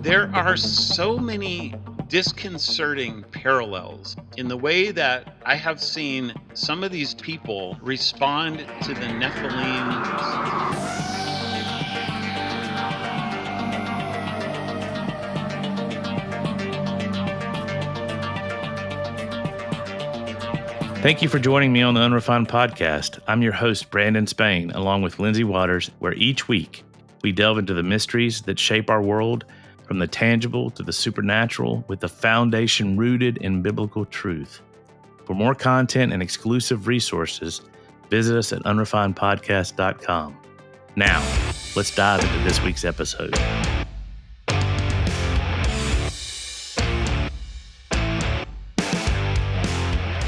There are so many disconcerting parallels in the way that I have seen some of these people respond to the Nephilim. Thank you for joining me on the Unrefined Podcast. I'm your host, Brandon Spain, along with Lindsay Waters, where each week we delve into the mysteries that shape our world, from the tangible to the supernatural, with the foundation rooted in biblical truth. For more content and exclusive resources, visit us at unrefinedpodcast.com. Now, let's dive into this week's episode.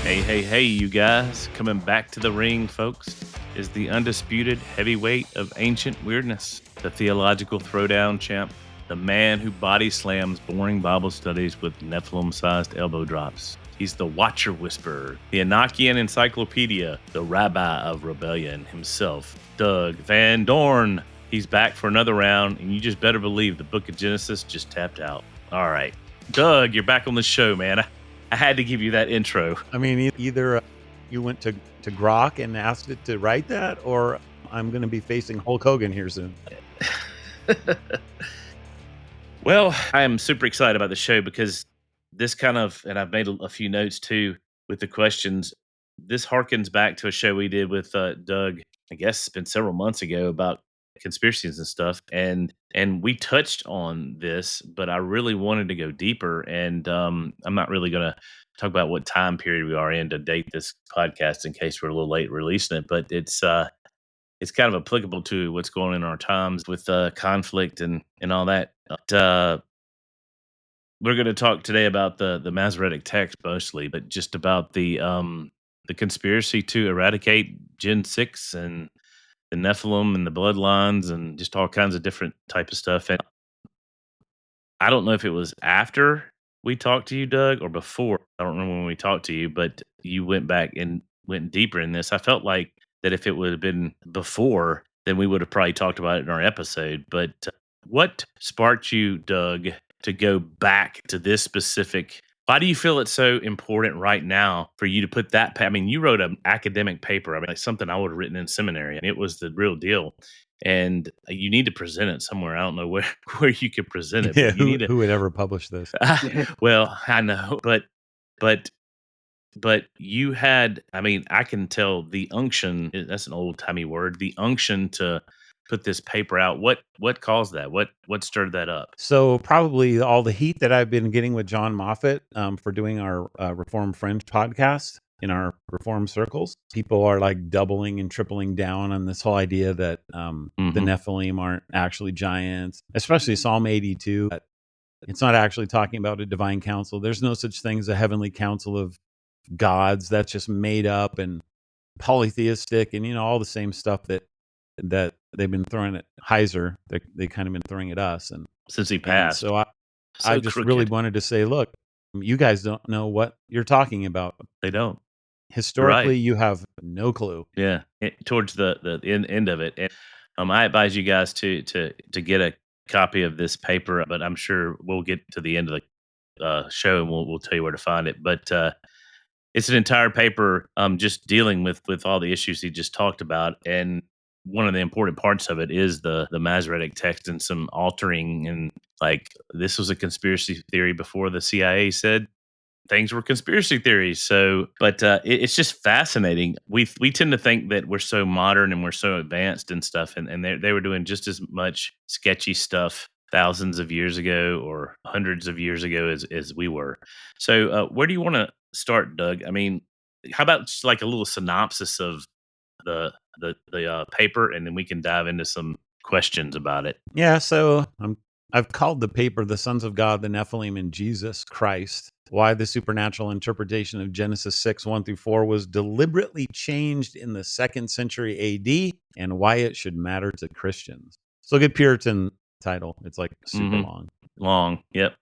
Hey, you guys. Coming back to the ring, folks, is the undisputed heavyweight of ancient weirdness, the theological throwdown champ, the man who body slams boring Bible studies with Nephilim-sized elbow drops. He's the Watcher Whisperer, the Enochian Encyclopedia, the Rabbi of Rebellion himself, Doug Van Dorn. He's back for another round, and you just better believe the book of Genesis just tapped out. All right. Doug, you're back on the show, man. I had to give you that intro. I mean, either you went to Grok and asked it to write that, or I'm going to be facing Hulk Hogan here soon. Well, I am super excited about the show because this kind of, and I've made a few notes too with the questions. This harkens back to a show we did with Doug, I guess it's been several months ago, about conspiracies and stuff. And we touched on this, but I really wanted to go deeper. And I'm not really going to talk about what time period we are in to date this podcast in case we're a little late releasing it. But it's kind of applicable to what's going on in our times with conflict and all that. But, we're going to talk today about the Masoretic text mostly, but just about the conspiracy to eradicate Gen 6 and the Nephilim and the bloodlines and just all kinds of different type of stuff. And I don't know if it was after we talked to you, Doug, or before. I don't remember when we talked to you, but you went back and went deeper in this. I felt like that if it would have been before, then we would have probably talked about it in our episode. But what sparked you, Doug, to go back to this specific? Why do you feel it's so important right now for you to put that? I mean, you wrote an academic paper. I mean, like something I would have written in seminary, and it was the real deal. And you need to present it somewhere. I don't know where you could present it. Yeah, but who would ever publish this? Well, I know, but you had. I mean, I can tell the unction. That's an old timey word. The unction to put this paper out. What caused that? What stirred that up? So probably all the heat that I've been getting with John Moffat for doing our Reformed Fringe podcast in our Reformed circles. People are like doubling and tripling down on this whole idea that the Nephilim aren't actually giants, especially Psalm 82. It's not actually talking about a divine council. There's no such thing as a heavenly council of gods. That's just made up and polytheistic and, all the same stuff that they've been throwing at Heiser. They kind of been throwing at us. And since he passed. So I just really wanted to say, look, you guys don't know what you're talking about. They don't. Historically, Right. You have no clue. Yeah, towards the end of it. And, I advise you guys to get a copy of this paper, but I'm sure we'll get to the end of the show and we'll tell you where to find it. But it's an entire paper just dealing with all the issues he just talked about. And one of the important parts of it is the Masoretic text and some altering, and like this was a conspiracy theory before the CIA said things were conspiracy theories. So, but it's just fascinating. We tend to think that we're so modern and we're so advanced and stuff, and they were doing just as much sketchy stuff thousands of years ago or hundreds of years ago as we were. So, where do you want to start, Doug? I mean, how about just like a little synopsis of the paper, and then we can dive into some questions about it. Yeah, so I've called the paper "The Sons of God, the Nephilim, and Jesus Christ: Why the Supernatural Interpretation of Genesis 6, 1-4 was deliberately changed in the 2nd century AD, and why it should matter to Christians." So a good Puritan title. It's like super long. Yep.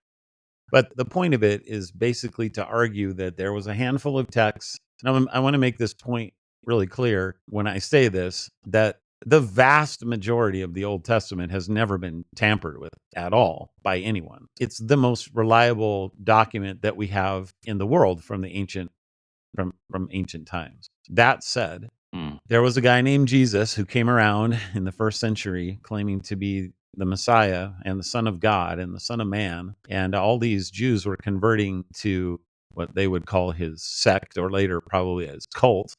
But the point of it is basically to argue that there was a handful of texts. Now, I want to make this point really clear when I say this, that the vast majority of the Old Testament has never been tampered with at all by anyone. It's the most reliable document that we have in the world from the ancient times. That said, there was a guy named Jesus who came around in the first century claiming to be the Messiah and the Son of God and the Son of Man. And all these Jews were converting to what they would call his sect, or later probably his cult,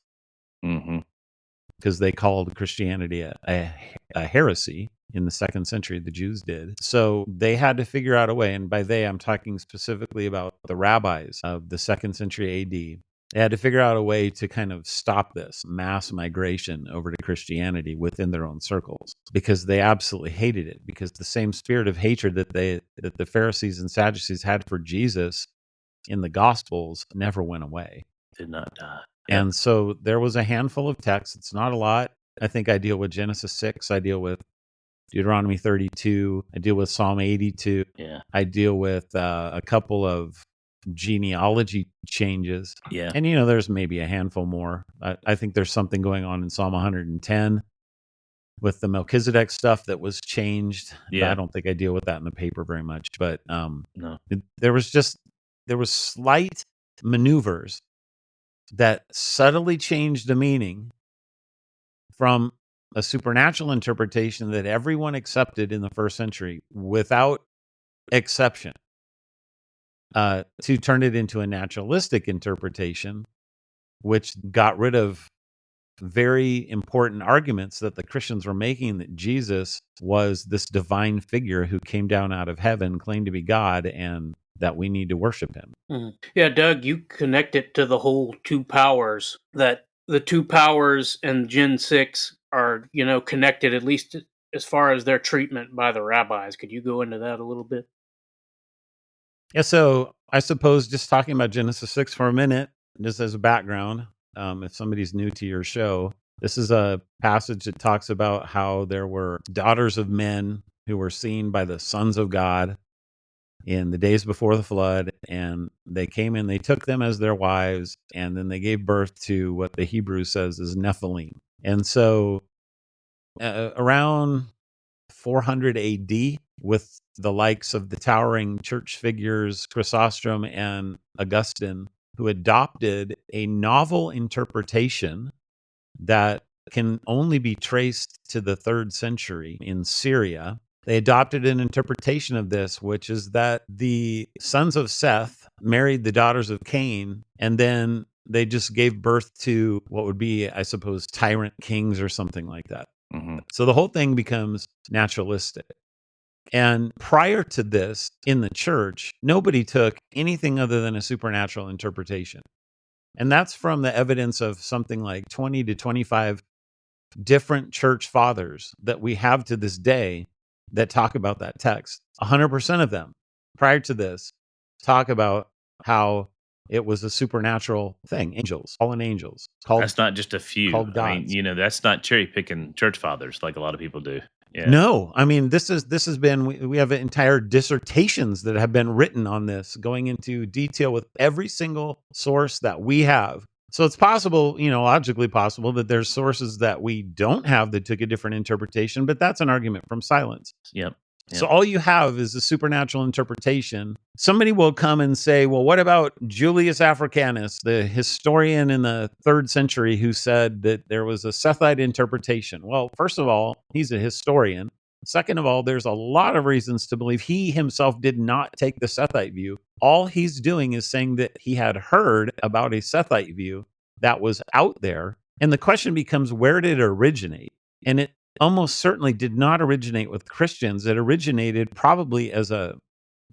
because they called Christianity a heresy in the second century. The Jews did. So they had to figure out a way, and by they, I'm talking specifically about the rabbis of the second century AD. They had to figure out a way to kind of stop this mass migration over to Christianity within their own circles, because they absolutely hated it, because the same spirit of hatred that the Pharisees and Sadducees had for Jesus in the Gospels never went away. Did not die. And so there was a handful of texts. It's not a lot. I think I deal with Genesis 6. I deal with Deuteronomy 32. I deal with Psalm 82. Yeah. I deal with a couple of genealogy changes. Yeah. And, there's maybe a handful more. I think there's something going on in Psalm 110 with the Melchizedek stuff that was changed. Yeah. I don't think I deal with that in the paper very much. But no. There was slight maneuvers that subtly changed the meaning from a supernatural interpretation that everyone accepted in the first century without exception, to turn it into a naturalistic interpretation, which got rid of very important arguments that the Christians were making, that Jesus was this divine figure who came down out of heaven, claimed to be God, and that we need to worship him. Yeah, Doug, you connect it to the whole two powers, that the two powers and Gen 6 are, connected, at least as far as their treatment by the rabbis. Could you go into that a little bit? Yeah, so I suppose just talking about Genesis 6 for a minute, just as a background, if somebody's new to your show, this is a passage that talks about how there were daughters of men who were seen by the sons of God in the days before the flood, and they came in, they took them as their wives, and then they gave birth to what the Hebrew says is Nephilim. And so around 400 AD, with the likes of the towering church figures Chrysostom and Augustine, who adopted a novel interpretation that can only be traced to the 3rd century in Syria. They adopted an interpretation of this, which is that the sons of Seth married the daughters of Cain, and then they just gave birth to what would be, I suppose, tyrant kings or something like that. So the whole thing becomes naturalistic. And prior to this, in the church, nobody took anything other than a supernatural interpretation. And that's from the evidence of something like 20 to 25 different church fathers that we have to this day that talk about that text. 100% of them, prior to this, talk about how it was a supernatural thing. Angels, fallen angels. That's not just a few. Called gods. I mean, that's not cherry picking church fathers like a lot of people do. Yeah. No, I mean, this has been, we have entire dissertations that have been written on this, going into detail with every single source that we have. So it's possible, logically possible, that there's sources that we don't have that took a different interpretation, but that's an argument from silence. Yep. So all you have is a supernatural interpretation. Somebody will come and say, well, what about Julius Africanus, the historian in the 3rd century who said that there was a Sethite interpretation? Well, first of all, he's a historian. Second of all, there's a lot of reasons to believe he himself did not take the Sethite view. All he's doing is saying that he had heard about a Sethite view that was out there. And the question becomes, where did it originate? And it almost certainly did not originate with Christians. It originated probably as a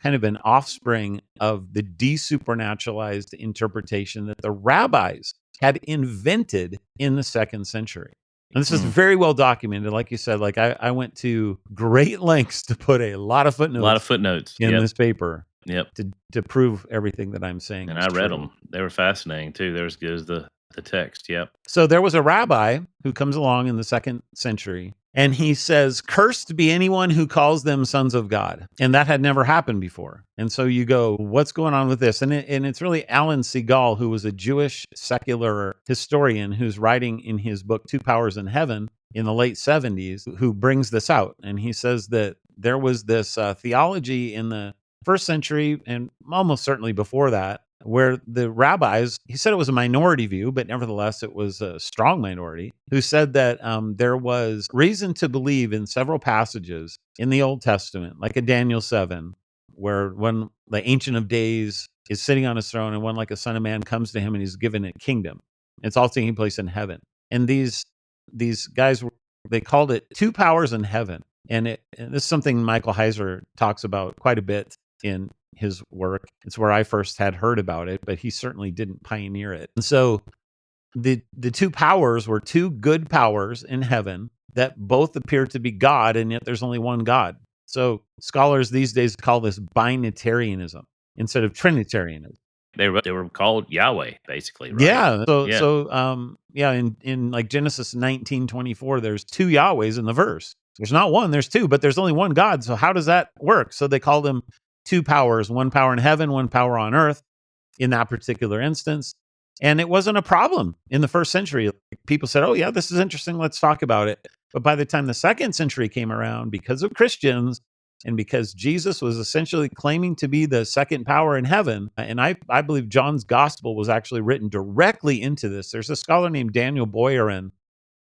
kind of an offspring of the desupernaturalized interpretation that the rabbis had invented in the 2nd century. And this is very well documented. Like you said, I went to great lengths to put a lot of footnotes in this paper. Yep. To prove everything that I'm saying. And I read them. They were fascinating too. They're as good as the text. Yep. So there was a rabbi who comes along in the 2nd century, and he says, "Cursed be anyone who calls them sons of God." And that had never happened before. And so you go, what's going on with this? And it's really Alan Segal, who was a Jewish secular historian who's writing in his book, Two Powers in Heaven, in the late 70s who brings this out. And he says that there was this theology in the first century and almost certainly before that, where the rabbis, he said it was a minority view, but nevertheless, it was a strong minority, who said that there was reason to believe in several passages in the Old Testament, like in Daniel 7, where when the Ancient of Days is sitting on his throne and when like a son of man comes to him and he's given a kingdom. It's all taking place in heaven. And these guys, they called it two powers in heaven. And this is something Michael Heiser talks about quite a bit in his work. It's where I first had heard about it, but he certainly didn't pioneer it. And so the two powers were two good powers in heaven that both appear to be God, and yet there's only one God. So scholars these days call this binitarianism instead of Trinitarianism. They were called Yahweh, basically, right? Yeah. So in like Genesis 19:24, there's two Yahwehs in the verse. There's not one, there's two, but there's only one God. So how does that work? So they call them two powers, one power in heaven, one power on earth in that particular instance. And it wasn't a problem in the first century. People said, oh yeah, this is interesting, let's talk about it. But by the time the second century came around, because of Christians and because Jesus was essentially claiming to be the second power in heaven, and I believe John's gospel was actually written directly into this. There's a scholar named Daniel Boyarin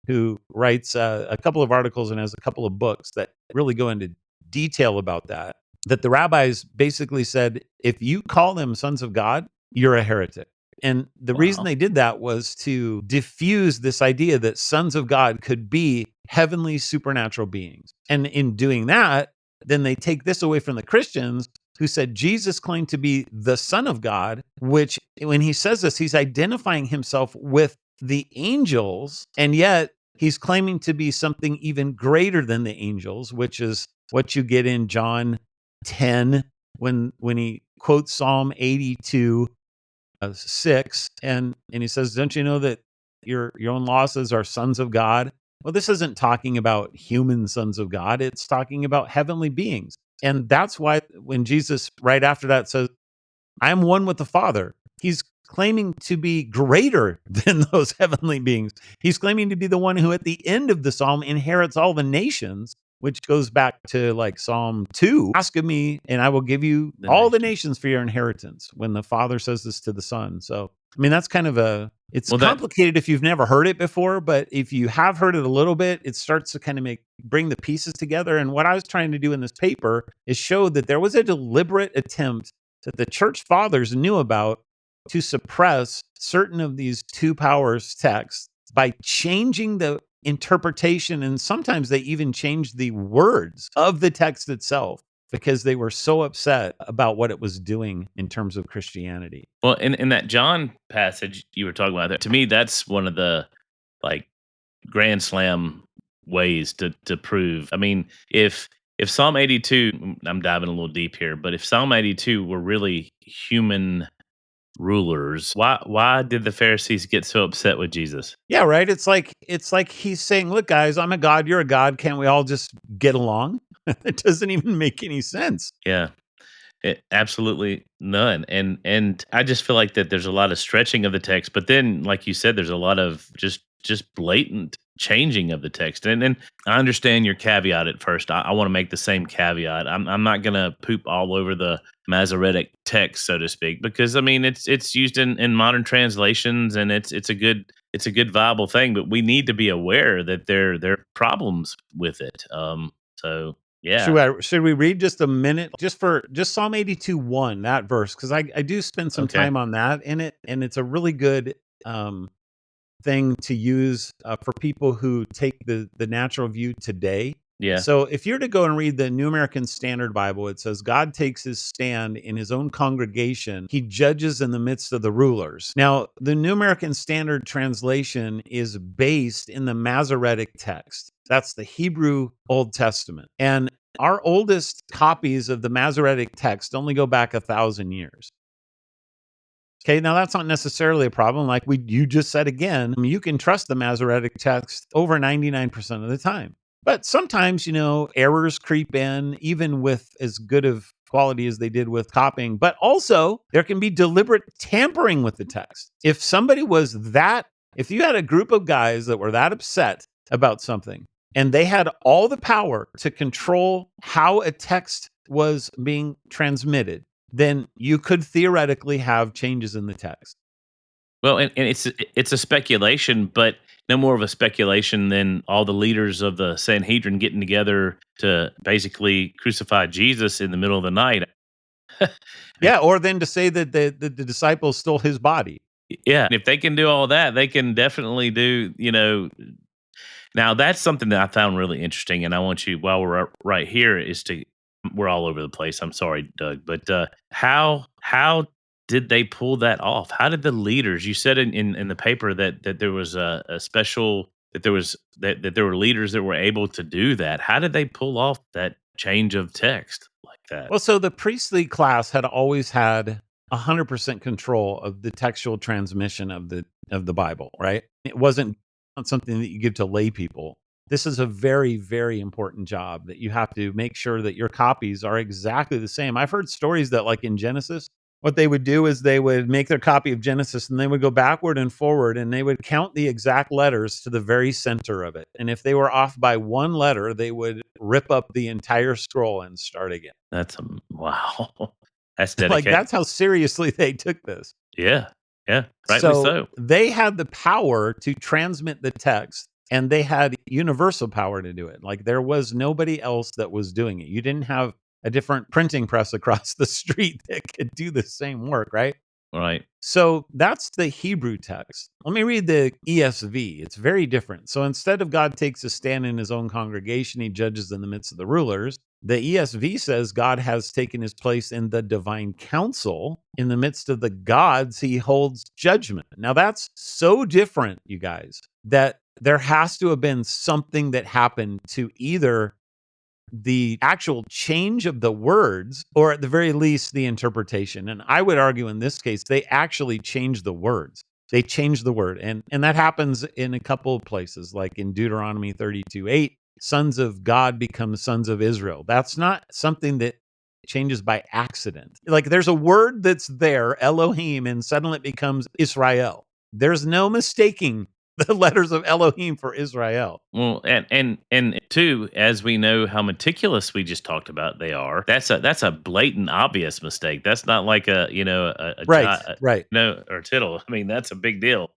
who writes a couple of articles and has a couple of books that really go into detail about that the rabbis basically said, if you call them sons of God, you're a heretic. And the reason they did that was to diffuse this idea that sons of God could be heavenly supernatural beings. And in doing that, then they take this away from the Christians who said Jesus claimed to be the Son of God, which when he says this, he's identifying himself with the angels, and yet he's claiming to be something even greater than the angels, which is what you get in John 10 when he quotes Psalm 82, 6, and he says, don't you know that your own losses are sons of God? Well, this isn't talking about human sons of God. It's talking about heavenly beings. And that's why when Jesus right after that says, I am one with the Father, he's claiming to be greater than those heavenly beings. He's claiming to be the one who at the end of the psalm inherits all the nations, which goes back to like Psalm 2. Ask of me, and I will give you all the nations for your inheritance, when the Father says this to the Son. So, I mean, that's kind of it's complicated if you've never heard it before, but if you have heard it a little bit, it starts to kind of bring the pieces together. And what I was trying to do in this paper is show that there was a deliberate attempt that the church fathers knew about to suppress certain of these two powers texts by changing the interpretation, and sometimes they even changed the words of the text itself because they were so upset about what it was doing in terms of Christianity. Well, in that John passage you were talking about, to me, that's one of the like grand slam ways to prove. I mean, if Psalm 82, I'm diving a little deep here, but if Psalm 82 were really human rulers, why did the Pharisees get so upset with Jesus? Yeah, right. It's like he's saying, look, guys, I'm a God, you're a God. Can't we all just get along? It doesn't even make any sense. Yeah, absolutely none. And I just feel like that there's a lot of stretching of the text, but then, like you said, there's a lot of just blatant changing of the text. And I understand your caveat at first. I want to make the same caveat. I'm not going to poop all over the Masoretic text, so to speak, because I mean it's used in modern translations, and it's a good viable thing. But we need to be aware that there are problems with it. So yeah. Should we read just a minute just Psalm 82:1, that verse, because I do spend some time on that in it, and it's a really good thing to use for people who take the natural view today. Yeah. So if you're to go and read the New American Standard Bible, it says, God takes his stand in his own congregation. He judges in the midst of the rulers. Now, the New American Standard translation is based in the Masoretic text. That's the Hebrew Old Testament. And our oldest copies of the Masoretic text only go back 1,000 years. Okay, now that's not necessarily a problem. Like you just said again, you can trust the Masoretic text over 99% of the time. But sometimes, errors creep in, even with as good of quality as they did with copying. But also, there can be deliberate tampering with the text. If you had a group of guys that were that upset about something, and they had all the power to control how a text was being transmitted, then you could theoretically have changes in the text. Well, and it's a speculation, but no more of a speculation than all the leaders of the Sanhedrin getting together to basically crucify Jesus in the middle of the night. Yeah, or then to say that the disciples stole his body. Yeah, if they can do all that, they can definitely do, Now, that's something that I found really interesting, and I want you, while we're right here, we're all over the place. I'm sorry, Doug, but how did they pull that off? How did the leaders? You said in the paper that there was a special that there were leaders that were able to do that. How did they pull off that change of text like that? Well, so the priestly class had always had 100% control of the textual transmission of the Bible, right? It wasn't something that you give to lay people. This is a very, very important job that you have to make sure that your copies are exactly the same. I've heard stories that, like in Genesis, what they would do is they would make their copy of Genesis and they would go backward and forward and they would count the exact letters to the very center of it. And if they were off by one letter, they would rip up the entire scroll and start again. Wow. That's dedicated. Like, that's how seriously they took this. Yeah. Yeah. Rightly so. They had the power to transmit the text, and they had universal power to do it. Like, there was nobody else that was doing it. You didn't have a different printing press across the street that could do the same work, right? Right. So that's the Hebrew text. Let me read the ESV. It's very different. So instead of God takes a stand in his own congregation, he judges in the midst of the rulers. The ESV says God has taken his place in the divine council. In the midst of the gods, he holds judgment. Now that's so different, you guys, that there has to have been something that happened to either the actual change of the words, or at the very least, the interpretation. And I would argue in this case, they actually changed the words. They changed the word. And that happens in a couple of places, like in Deuteronomy 32:8, sons of God become sons of Israel. That's not something that changes by accident. Like, there's a word that's there, Elohim, and suddenly it becomes Israel. There's no mistaking the letters of Elohim for Israel. Well, and two, as we know how meticulous we just talked about they are, that's a blatant, obvious mistake. That's not like a Right. No, or tittle. I mean, that's a big deal.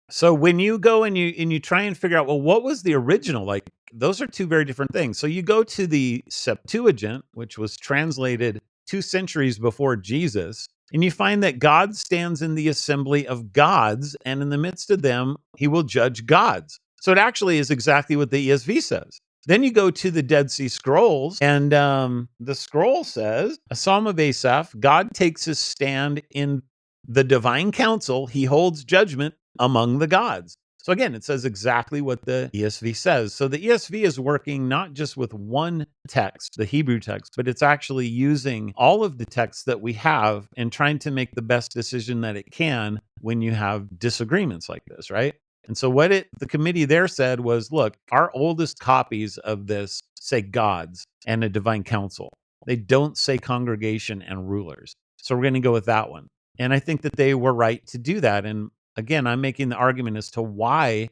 So when you go and you try and figure out, well, what was the original? Like, those are two very different things. So you go to the Septuagint, which was translated 2 centuries before Jesus, and you find that God stands in the assembly of gods, and in the midst of them, he will judge gods. So it actually is exactly what the ESV says. Then you go to the Dead Sea Scrolls, and the scroll says, a psalm of Asaph, God takes his stand in the divine council. He holds judgment among the gods. So again, it says exactly what the ESV says. So the ESV is working not just with one text, the Hebrew text, but it's actually using all of the texts that we have and trying to make the best decision that it can when you have disagreements like this, right? And so what the committee there said was, look, our oldest copies of this say gods and a divine council. They don't say congregation and rulers. So we're going to go with that one. And I think that they were right to do that. And again, I'm making the argument as to why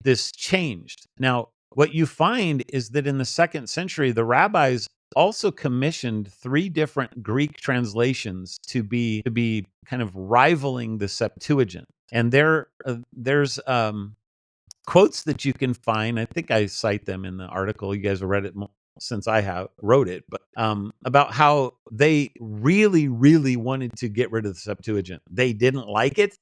this changed. Now, what you find is that in the 2nd century, the rabbis also commissioned 3 different Greek translations to be kind of rivaling the Septuagint. And there's quotes that you can find. I think I cite them in the article. You guys have read it since I wrote it, but about how they really, really wanted to get rid of the Septuagint. They didn't like it.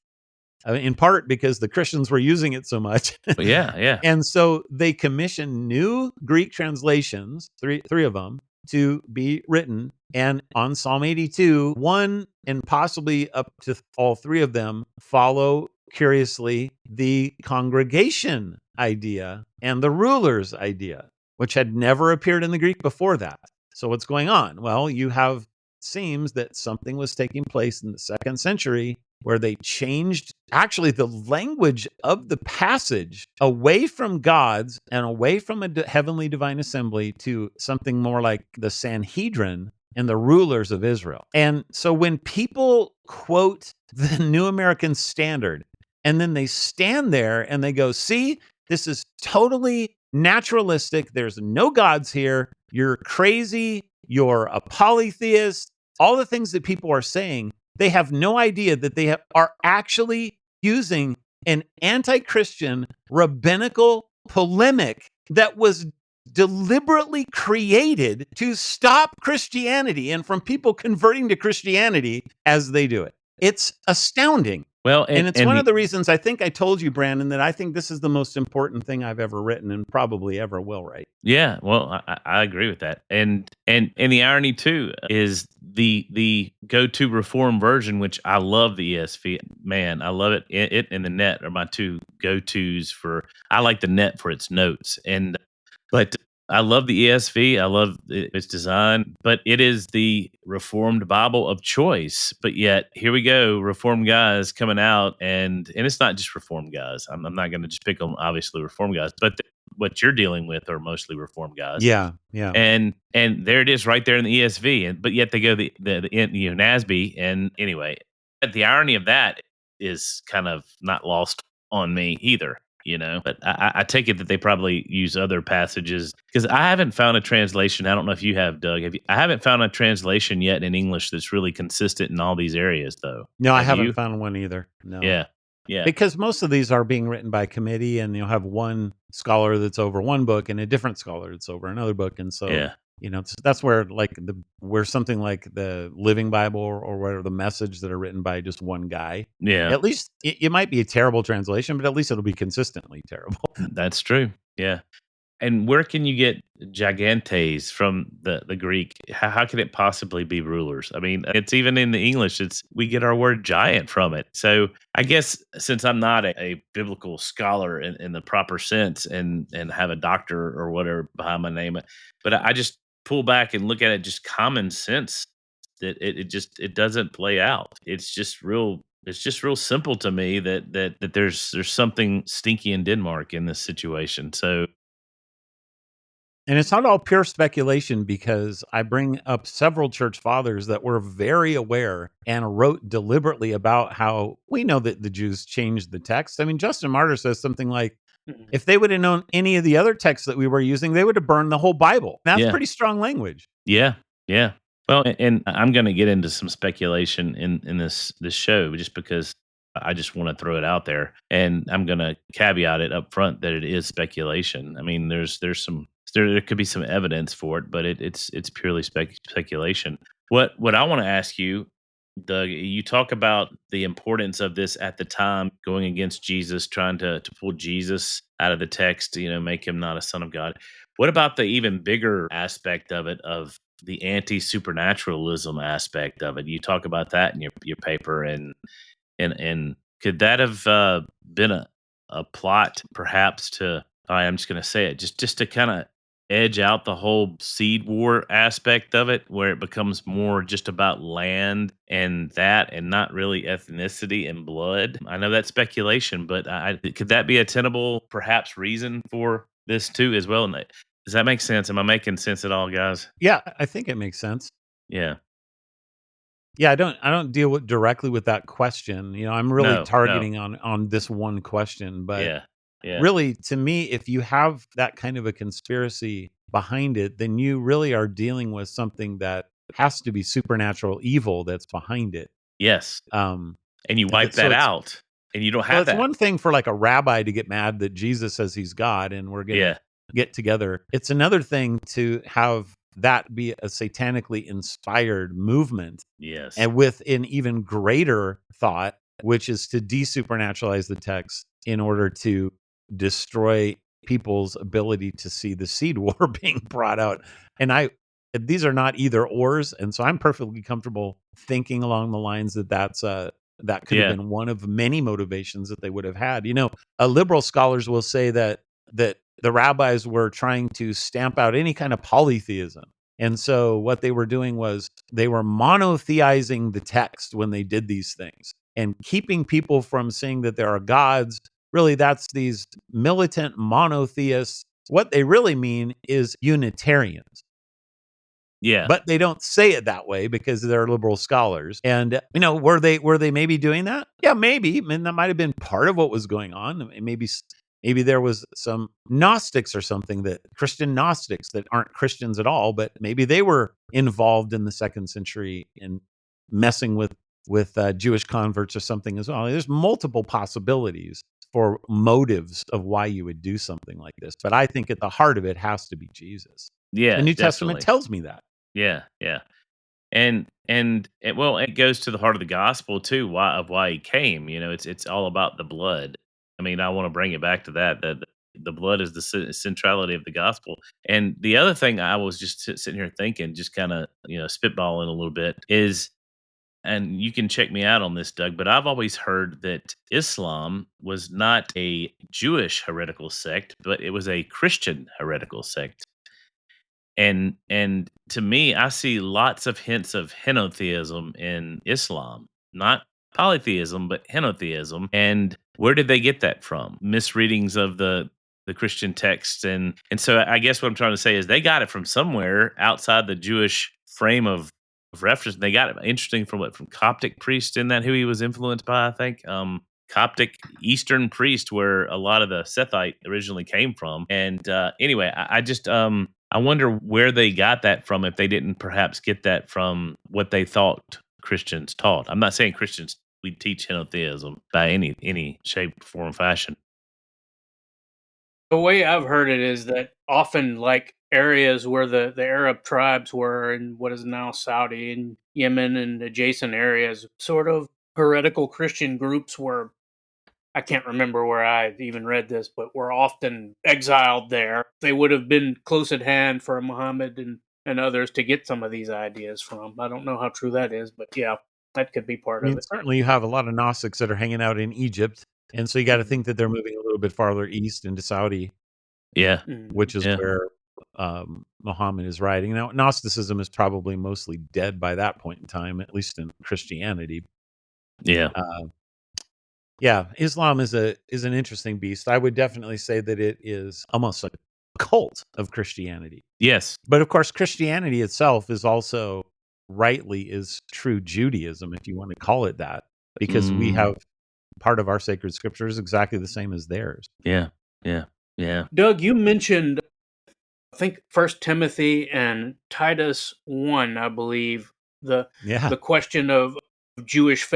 In part because the Christians were using it so much. Yeah. And so they commissioned new Greek translations, three of them, to be written. And on Psalm 82, one and possibly up to all 3 of them follow, curiously, the congregation idea and the rulers idea, which had never appeared in the Greek before that. So what's going on? Well, seems that something was taking place in the 2nd century where they changed actually the language of the passage away from gods and away from a heavenly divine assembly to something more like the Sanhedrin and the rulers of Israel. And so when people quote the New American Standard and then they stand there and they go, see, This is totally naturalistic. There's no gods here. You're crazy. You're a polytheist. All the things that people are saying, they have no idea that they are actually using an anti-Christian rabbinical polemic that was deliberately created to stop Christianity and from people converting to Christianity as they do it. It's astounding. Well, and it's one of the reasons I think I told you, Brandon, that I think this is the most important thing I've ever written and probably ever will write. Yeah, well, I agree with that, and the irony too is the go-to reform version, which I love the ESV. Man, I love it. It and the net are my two go-tos for. I like the net for its notes, but I love the ESV. I love its design, but it is the Reformed Bible of choice. But yet, here we go, Reformed guys coming out, and it's not just Reformed guys. I'm not going to just pick on obviously Reformed guys, but what you're dealing with are mostly Reformed guys. Yeah. And there it is, right there in the ESV. But yet they go the NASB, and anyway, the irony of that is kind of not lost on me either. But I take it that they probably use other passages because I haven't found a translation. I don't know if you have, Doug. I haven't found a translation yet in English that's really consistent in all these areas, though. No, I haven't found one either. No. Yeah. Because most of these are being written by committee, and you'll have one scholar that's over one book and a different scholar that's over another book, and so that's where where something like the Living Bible or whatever the Message that are written by just one guy. Yeah. At least it might be a terrible translation, but at least it'll be consistently terrible. That's true. Yeah. And where can you get gigantes from the Greek? How can it possibly be rulers? I mean, it's even in the English, we get our word giant from it. So I guess since I'm not a biblical scholar in the proper sense and have a doctor or whatever behind my name, but I just pull back and look at it just common sense that it doesn't play out. It's just real simple to me that there's something stinky in Denmark in this situation. So. And it's not all pure speculation, because I bring up several church fathers that were very aware and wrote deliberately about how we know that the Jews changed the text. I mean, Justin Martyr says something like, if they would have known any of the other texts that we were using, they would have burned the whole Bible. That's pretty strong language. Yeah. Well, and I'm going to get into some speculation in this show just because I just want to throw it out there, and I'm going to caveat it up front that it is speculation. I mean, there could be some evidence for it, but it's purely speculation. What I want to ask you, Doug, you talk about the importance of this at the time, going against Jesus, trying to pull Jesus out of the text, make him not a son of God. What about the even bigger aspect of it, of the anti-supernaturalism aspect of it? You talk about that in your paper, and could that have been a plot perhaps to, I'm just going to say it, just to kind of edge out the whole seed war aspect of it, where it becomes more just about land and not really ethnicity and blood? I know that's speculation, but could that be a tenable perhaps reason for this too as well? Does that make sense? Am I making sense at all, guys? Yeah, I think it makes sense. Yeah. Yeah, I don't deal directly with that question. I'm really targeting on this one question, but yeah. Really, to me, if you have that kind of a conspiracy behind it, then you really are dealing with something that has to be supernatural evil that's behind it. Yes. And you wipe that out, and you don't have that. It's one thing for like a rabbi to get mad that Jesus says he's God and we're going to get together. It's another thing to have that be a satanically inspired movement. Yes. And with an even greater thought, which is to desupernaturalize the text in order to destroy people's ability to see the seed war being brought out. And these are not either ors, and so I'm perfectly comfortable thinking along the lines that that could have been one of many motivations that they would have had. Liberal scholars will say that the rabbis were trying to stamp out any kind of polytheism. And so what they were doing was they were monotheizing the text when they did these things and keeping people from seeing that there are gods. Really, that's these militant monotheists. What they really mean is Unitarians. Yeah. But they don't say it that way because they're liberal scholars. And, were they maybe doing that? Yeah, maybe. I mean, that might have been part of what was going on. Maybe Maybe there was some Gnostics or something, that Christian Gnostics that aren't Christians at all, but maybe they were involved in the 2nd century in messing with Jewish converts or something as well. There's multiple possibilities for motives of why you would do something like this, but I think at the heart of it has to be Jesus. Yeah, The New Testament definitely. tells me that. Yeah, yeah. And well, it goes to the heart of the gospel too, why he came. It's all about the blood. I mean, I want to bring it back to that. The blood is the centrality of the gospel. And the other thing I was just sitting here thinking, just kind of spitballing a little bit, is, and you can check me out on this, Doug, but I've always heard that Islam was not a Jewish heretical sect, but it was a Christian heretical sect. And to me, I see lots of hints of henotheism in Islam, not polytheism, but henotheism. And where did they get that from? Misreadings of the Christian texts, and so I guess what I'm trying to say is they got it from somewhere outside the Jewish frame of reference. They got it interesting from Coptic priests, in that who he was influenced by, I think. Coptic Eastern priest, where a lot of the Sethite originally came from. And anyway, I just I wonder where they got that from, if they didn't perhaps get that from what they thought Christians taught. I'm not saying Christians we teach henotheism by any shape, form, fashion. The way I've heard it is that often, like, areas where the Arab tribes were in what is now Saudi and Yemen and adjacent areas, sort of heretical Christian groups were, I can't remember where I even read this, but were often exiled there. They would have been close at hand for Muhammad and others to get some of these ideas from. I don't know how true that is, but yeah, that could be part I of mean, it. certainly you have a lot of Gnostics that are hanging out in Egypt, and so you got to think that they're moving a little bit farther east into Saudi, Yeah, which is yeah, where Muhammad is riding. Now, Gnosticism is probably mostly dead by that point in time, at least in Christianity. yeah. Yeah, Islam is an interesting beast. I would definitely say that it is almost a cult of Christianity. Yes. But of course, Christianity itself is also rightly is true Judaism, if you want to call it that, because we have part of our sacred scriptures exactly the same as theirs. Yeah, yeah, yeah. Doug, you mentioned, I think, 1 Timothy and Titus 1, I believe, the question of Jewish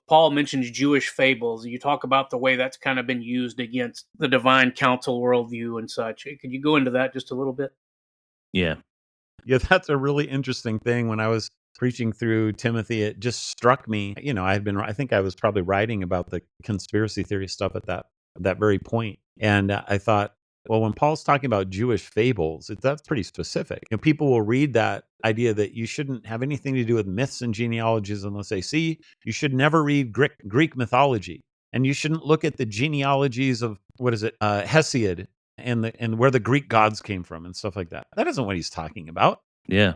Paul mentions Jewish fables. You talk about the way that's kind of been used against the divine council worldview and such. Could you go into that just a little bit? Yeah. Yeah, that's a really interesting thing. When I was preaching through Timothy, it just struck me. I think I was probably writing about the conspiracy theory stuff at that very point. And I thought, well, when Paul's talking about Jewish fables, that's pretty specific. People will read that idea that you shouldn't have anything to do with myths and genealogies unless they see you should never read Greek mythology, and you shouldn't look at the genealogies of Hesiod and where the Greek gods came from and stuff like that. That isn't what he's talking about. Yeah.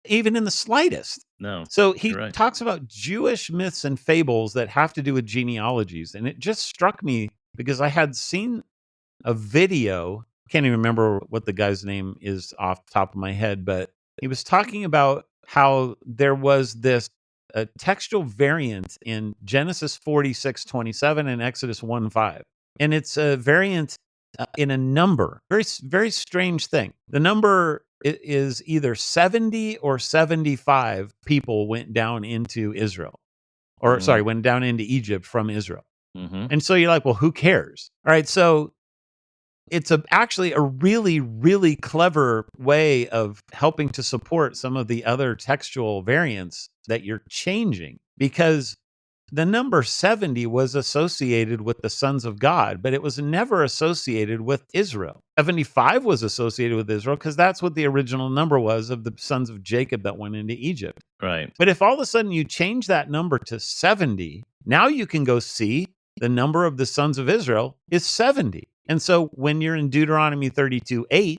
Even in the slightest. No. So he right. talks about Jewish myths and fables that have to do with genealogies. And it just struck me because I had seen a video. Can't even remember what the guy's name is off the top of my head, but he was talking about how there was this textual variant in Genesis 46:27 and Exodus 1:5. And it's a variant in a number. Very, very strange thing. The number is either 70 or 75 people went down into Israel. Or, went down into Egypt from Israel. Mm-hmm. And so you're like, well, who cares? All right, so it's actually a really, really clever way of helping to support some of the other textual variants that you're changing, because the number 70 was associated with the sons of God, but it was never associated with Israel. 75 was associated with Israel because that's what the original number was of the sons of Jacob that went into Egypt. Right. But if all of a sudden you change that number to 70, now you can go see the number of the sons of Israel is 70. And so when you're in Deuteronomy 32:8,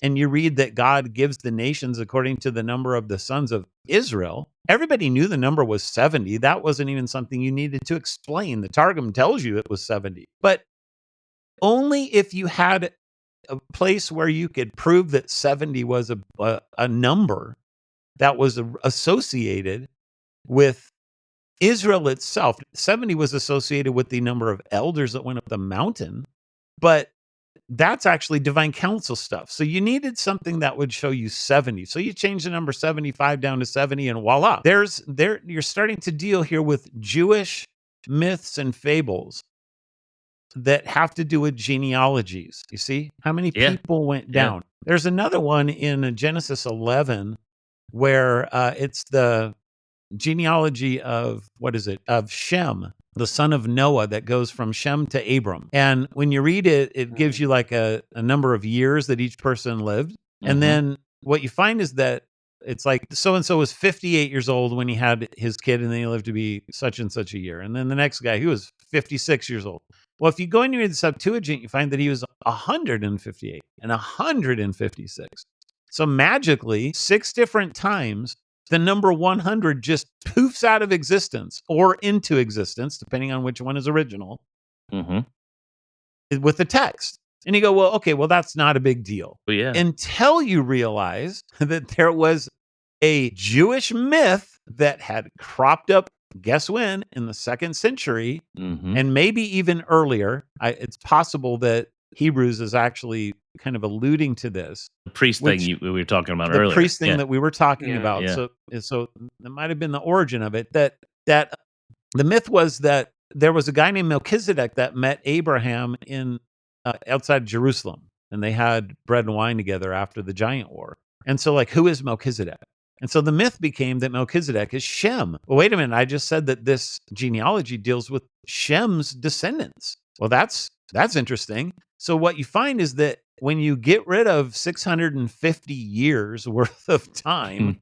and you read that God gives the nations according to the number of the sons of Israel, everybody knew the number was 70. That wasn't even something you needed to explain. The Targum tells you it was 70. But only if you had a place where you could prove that 70 was a number that was associated with Israel itself. 70 was associated with the number of elders that went up the mountain. But that's actually divine counsel stuff. So you needed something that would show you 70. So you change the number 75 down to 70 and voila. You're starting to deal here with Jewish myths and fables that have to do with genealogies. You see how many Yeah. people went Yeah. down? There's another one in Genesis 11 where it's the genealogy of, of Shem, the son of Noah, that goes from Shem to Abram. And when you read it, it gives you like a number of years that each person lived. And Mhm. then what you find is that it's like so-and-so was 58 years old when he had his kid, and then he lived to be such and such a year. And then the next guy, he was 56 years old. Well, if you go into the Septuagint, you find that he was 158 and 156. So magically, 6 different times, the number 100 just poofs out of existence or into existence, depending on which one is original, Mhm. with the text. And you go, well, okay, well, that's not a big deal. Well, yeah. Until you realize that there was a Jewish myth that had cropped up, guess when, in the 2nd century, Mhm. and maybe even earlier. It's possible that Hebrews is actually kind of alluding to this. The priest which- thing we were talking about The earlier. priest thing Yeah. that we were talking Yeah. about. Yeah. So that might have been the origin of it. That the myth was that there was a guy named Melchizedek that met Abraham in outside Jerusalem, and they had bread and wine together after the giant war. And so, like, who is Melchizedek? And so the myth became that Melchizedek is Shem. Well, wait a minute. I just said that this genealogy deals with Shem's descendants. Well, that's interesting. So what you find is that when you get rid of 650 years worth of time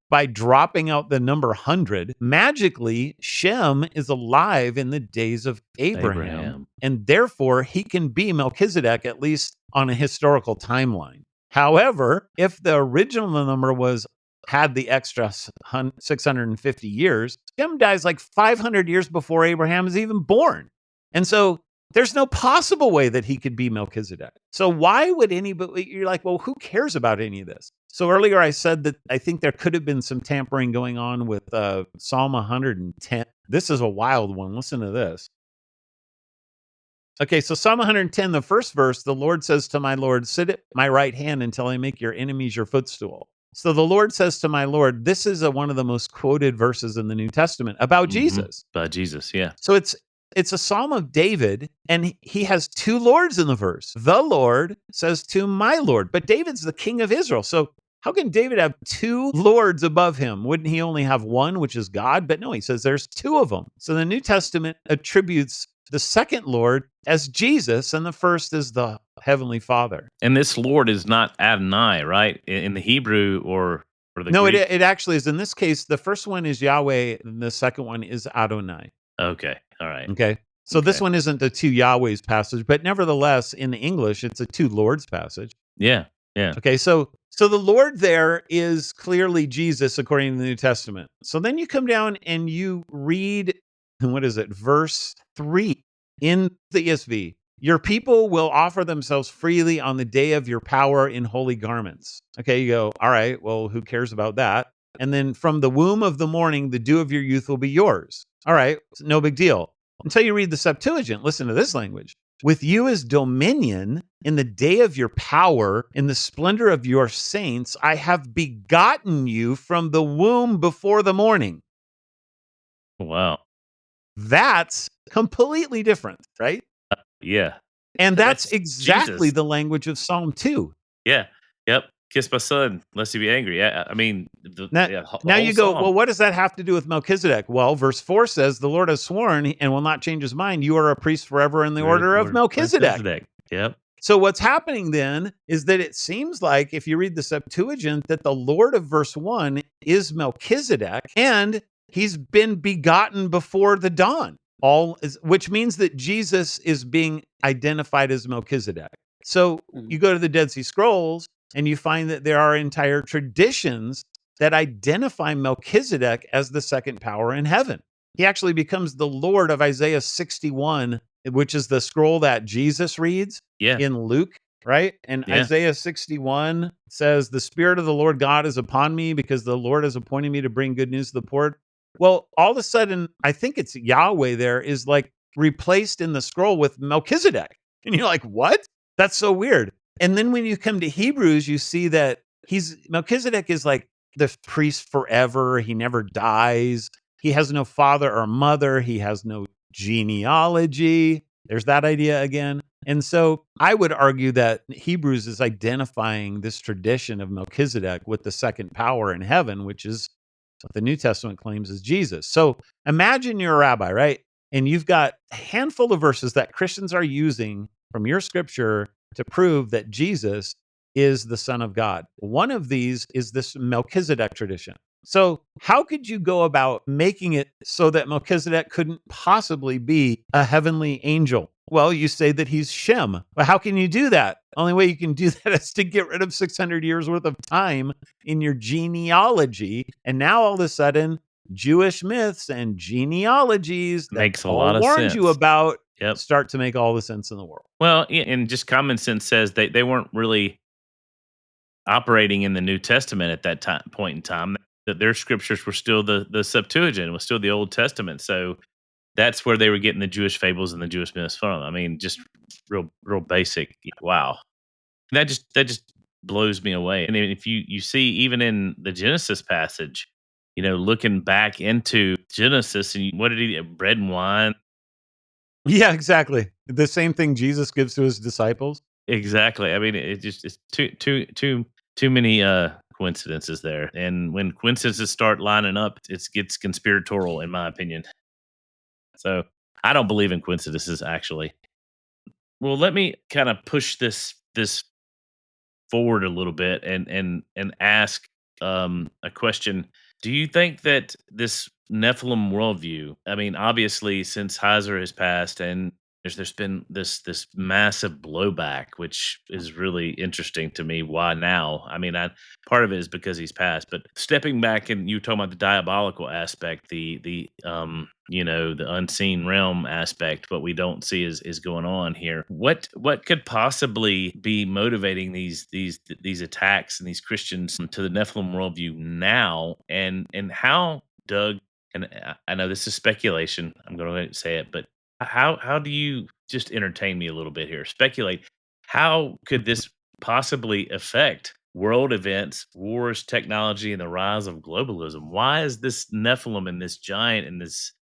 by dropping out the number 100, magically Shem is alive in the days of Abraham. And therefore he can be Melchizedek, at least on a historical timeline. However, if the original number had the extra 650 years, Shem dies like 500 years before Abraham is even born. And so there's no possible way that he could be Melchizedek. So why would anybody, you're like, well, who cares about any of this? So earlier I said that I think there could have been some tampering going on with Psalm 110. This is a wild one. Listen to this. Okay, so Psalm 110, the first verse, the Lord says to my Lord, sit at my right hand until I make your enemies your footstool. So the Lord says to my Lord, this is one of the most quoted verses in the New Testament about Jesus. About Jesus, yeah. So it's a Psalm of David, and he has 2 lords in the verse. The Lord says to my Lord, but David's the king of Israel. So how can David have 2 lords above him? Wouldn't he only have one, which is God? But no, he says there's 2 of them. So the New Testament attributes the second Lord as Jesus, and the first is the Heavenly Father. And this Lord is not Adonai, right? In the Hebrew or the No, Greek? it actually is. In this case, the first one is Yahweh, and the second one is Adonai. Okay, all right. Okay. So this Okay. one isn't the 2 Yahwehs passage, but nevertheless, in the English, it's a 2 Lords passage. Yeah, yeah. Okay, so the Lord there is clearly Jesus according to the New Testament. So then you come down and you read, what is it, verse 3 in the ESV. Your people will offer themselves freely on the day of your power in holy garments. Okay, you go, all right, well, who cares about that? And then from the womb of the morning, the dew of your youth will be yours. All right, no big deal. Until you read the Septuagint, listen to this language. With you is dominion in the day of your power, in the splendor of your saints. I have begotten you from the womb before the morning. Wow. That's completely different, right? Yeah. And that's That's exactly Jesus. the language of Psalm 2. Yeah. Yep. Kiss my son, lest he be angry. I mean, Now, the now whole you go, psalm. well, what does that have to do with Melchizedek? Well, verse 4 says, the Lord has sworn and will not change his mind. You are a priest forever in the order of Melchizedek. Yep. So what's happening then is that it seems like, if you read the Septuagint, that the Lord of verse 1 is Melchizedek, and he's been begotten before the dawn. Which means that Jesus is being identified as Melchizedek. So you go to the Dead Sea Scrolls, and you find that there are entire traditions that identify Melchizedek as the second power in heaven. He actually becomes the Lord of Isaiah 61, which is the scroll that Jesus reads in Luke, right? And Isaiah 61 says, the Spirit of the Lord God is upon me because the Lord has appointed me to bring good news to the poor. Well, all of a sudden, I think it's Yahweh there is like replaced in the scroll with Melchizedek. And you're like, what? That's so weird. And then when you come to Hebrews, you see that Melchizedek is like the priest forever. He never dies. He has no father or mother. He has no genealogy. There's that idea again. And so I would argue that Hebrews is identifying this tradition of Melchizedek with the second power in heaven, which is what the New Testament claims is Jesus. So imagine you're a rabbi, right? And you've got a handful of verses that Christians are using from your scripture to prove that Jesus is the Son of God. One of these is this Melchizedek tradition. So how could you go about making it so that Melchizedek couldn't possibly be a heavenly angel? Well, you say that he's Shem. But how can you do that? Only way you can do that is to get rid of 600 years worth of time in your genealogy. And now all of a sudden, Jewish myths and genealogies that Makes a Paul lot of warned you sense. about Yep. start to make all the sense in the world. Well, yeah, and just common sense says they weren't really operating in the New Testament at that point in time. That their scriptures were still the Septuagint, was still the Old Testament. So that's where they were getting the Jewish fables and the Jewish myths from. I mean, just real basic. Wow, that just blows me away. And if you see even in the Genesis passage, looking back into Genesis, and what did he bread and wine? Yeah, exactly. The same thing Jesus gives to his disciples. Exactly. I mean, it's too many coincidences there. And when coincidences start lining up, it gets conspiratorial, in my opinion. So I don't believe in coincidences, actually. Well, let me kind of push this forward a little bit and ask a question. Do you think that this Nephilim worldview? I mean, obviously, since Heiser has passed, and there's been this massive blowback, which is really interesting to me. Why now? I mean, part of it is because he's passed, but stepping back, and you talking about the diabolical aspect, the unseen realm aspect, what we don't see is going on here. What could possibly be motivating these attacks and these Christians to the Nephilim worldview now, and how, Doug? And I know this is speculation. I'm going to say it, but how do you just entertain me a little bit here? Speculate. How could this possibly affect world events, wars, technology, and the rise of globalism? Why is this Nephilim and this giant and this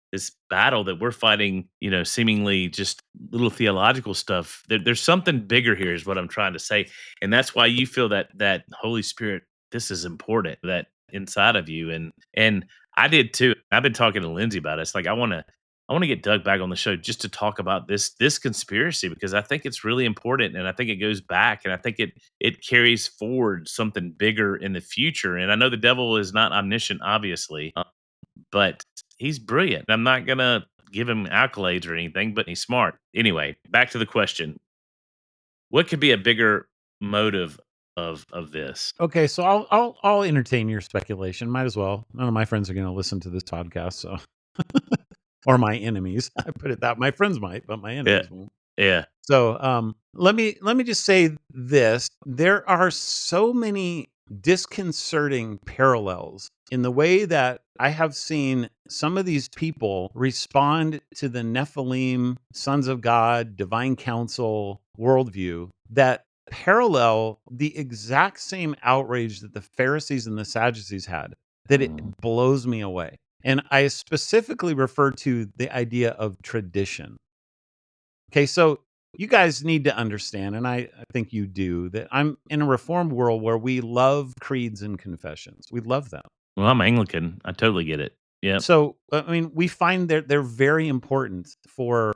battle that we're fighting, seemingly just little theological stuff? There's something bigger here, is what I'm trying to say, and that's why you feel that Holy Spirit, this is important, that inside of you, and I did too. I've been talking to Lindsay about it. It's like I want to get Doug back on the show just to talk about this conspiracy, because I think it's really important, and I think it goes back, and I think it carries forward something bigger in the future. And I know the devil is not omniscient, obviously, but he's brilliant. I'm not gonna give him accolades or anything, but he's smart. Anyway, back to the question: what could be a bigger motive of this? Okay, so I'll entertain your speculation. Might as well. None of my friends are going to listen to this podcast, so or my enemies. I put it that my friends might, but my enemies won't. Yeah. So let me just say this: there are so many disconcerting parallels in the way that I have seen some of these people respond to the Nephilim, sons of God, divine council worldview that parallel the exact same outrage that the Pharisees and the Sadducees had, that it blows me away. And I specifically refer to the idea of tradition. Okay, so you guys need to understand, and I think you do, that I'm in a Reformed world where we love creeds and confessions. We love them. Well, I'm Anglican. I totally get it. Yeah. So, I mean, we find that they're very important for